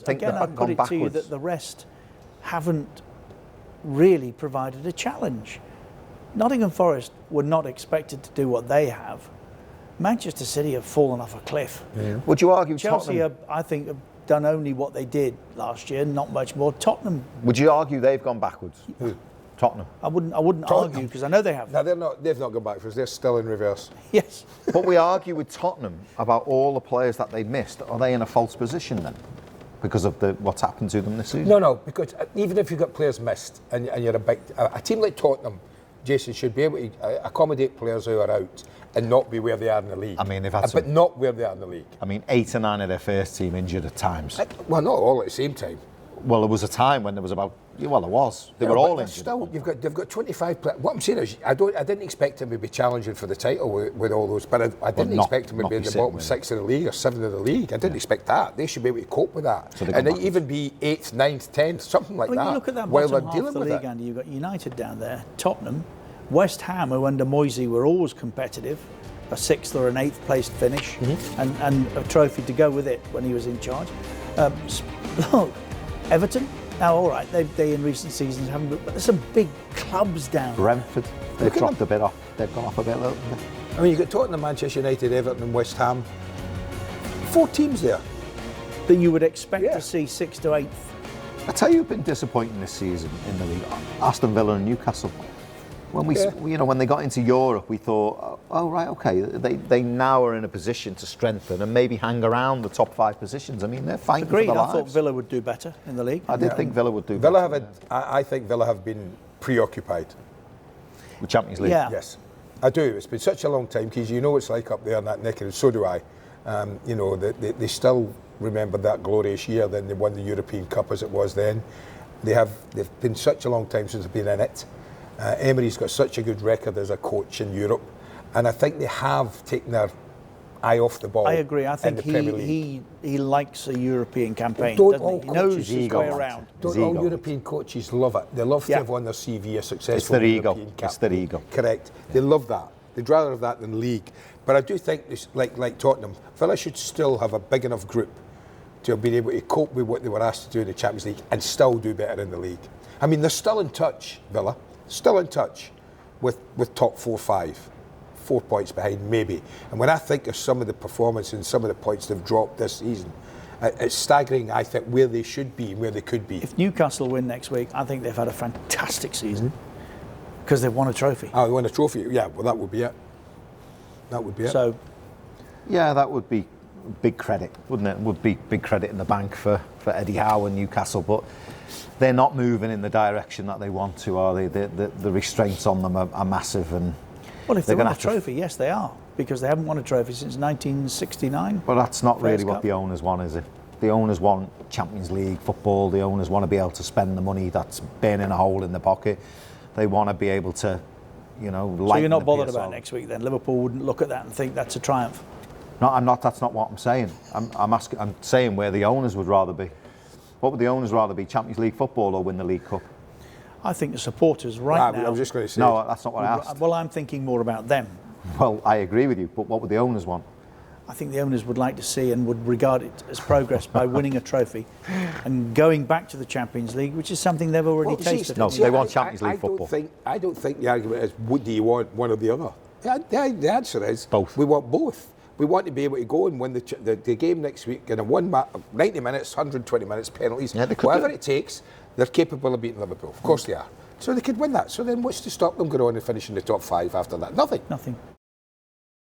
Again, I'd put it to you that the rest haven't really provided a challenge. Nottingham Forest were not expected to do what they have. Manchester City have fallen off a cliff. Yeah. Would you argue Chelsea, Tottenham? I think, have done only what they did last year, not much more. Tottenham. Would you argue they've gone backwards? Who? Tottenham. I wouldn't argue because I know they have. No, they've not gone backwards. They're still in reverse. Yes. But we argue with Tottenham about all the players that they missed. Are they in a false position then? Because of what's happened to them this season? No, because even if you've got players missed and you're a team like Tottenham, Jason, should be able to accommodate players who are out and not be where they are in the league. I mean, they've had but not where they are in the league. I mean, 8 or 9 of their first team injured at times. Well, not all at the same time. Well, there was a time when there was about. Well, there was. They were all injured. Still, they've got 25 players. What I'm saying is, I didn't expect them to be challenging for the title with all those, but I didn't expect them to be in the bottom 6 of the league or 7 of the league. I didn't expect that. They should be able to cope with that, So and they even be 8th, 9th, 10th, something like that. When you look at that while bottom they're half dealing of the with league, it. Andy, you've got United down there, Tottenham, West Ham, who under Moisey were always competitive, a 6th or an 8th placed finish, and a trophy to go with it when he was in charge. Look, Everton. Now, all right, they in recent seasons haven't, but there's some big clubs down. Brentford, they've dropped a bit off. They've gone off a bit. I mean, you've got Tottenham, Manchester United, Everton, and West Ham. 4 teams there. That you would expect to see 6th to 8th. I tell you, who've been disappointing this season in the league: Aston Villa and Newcastle. When when they got into Europe, we thought, oh right, okay, they now are in a position to strengthen and maybe hang around the top 5 positions. I mean, they're fighting Agreed. for their I thought lives. Villa would do better in the league. I did think Villa would do Villa better. I think Villa have been preoccupied. With Champions League. Yeah. Yes, I do. It's been such a long time, because you know it's like up there in that neck, and so do I. They still remember that glorious year. Then they won the European Cup as it was then. They've been such a long time since they've been in it. Emery's got such a good record as a coach in Europe, and I think they have taken their eye off the ball. I agree. I think in the Premier League. he likes a European campaign. Don't Doesn't all he? He knows coaches his way around. Don't all European coaches love it? They love to have on their CV a successful European captain. It's their ego. Correct. They love that. They'd rather have that than league. But I do think, this, like Tottenham, Villa should still have a big enough group to be able to cope with what they were asked to do in the Champions League and still do better in the league. I mean, they're still in touch, Villa. Still in touch with top 4, 5. 4 points behind, maybe. And when I think of some of the performance and some of the points they've dropped this season, it's staggering, I think, where they should be and where they could be. If Newcastle win next week, I think they've had a fantastic season because they've won a trophy. Oh, they won a trophy? Yeah, well, that would be it. That would be it. So, yeah, that would be big credit, wouldn't it? Would be big credit in the bank for Eddie Howe and Newcastle, but they're not moving in the direction that they want to, are they? The restraints on them are massive, and well, if they win a trophy, yes, they are, because they haven't won a trophy since 1969. But that's not really First what Cup. the owners want, is it? The owners want Champions League football. The owners want to be able to spend the money that's burning a hole in the pocket. They want to be able to, So you're not bothered about next week then? Liverpool wouldn't look at that and think that's a triumph? No, I'm not. That's not what I'm saying. I'm saying where the owners would rather be. What would the owners rather be? Champions League football or win the League Cup? I think the supporters now... I was just going to say... No, that's not what I asked. Well, I'm thinking more about them. Well, I agree with you, but what would the owners want? I think the owners would like to see and would regard it as progress by winning a trophy and going back to the Champions League, which is something they've already tasted. No, they want Champions League football. I don't think the argument is, do you want one or the other? The answer is... Both. We want both. We want to be able to go and win the game next week in a 90 minutes, 120 minutes, penalties, whatever it takes. They're capable of beating Liverpool. Of course they are. So they could win that. So then what's to stop them going on and finishing the top 5 after that? Nothing.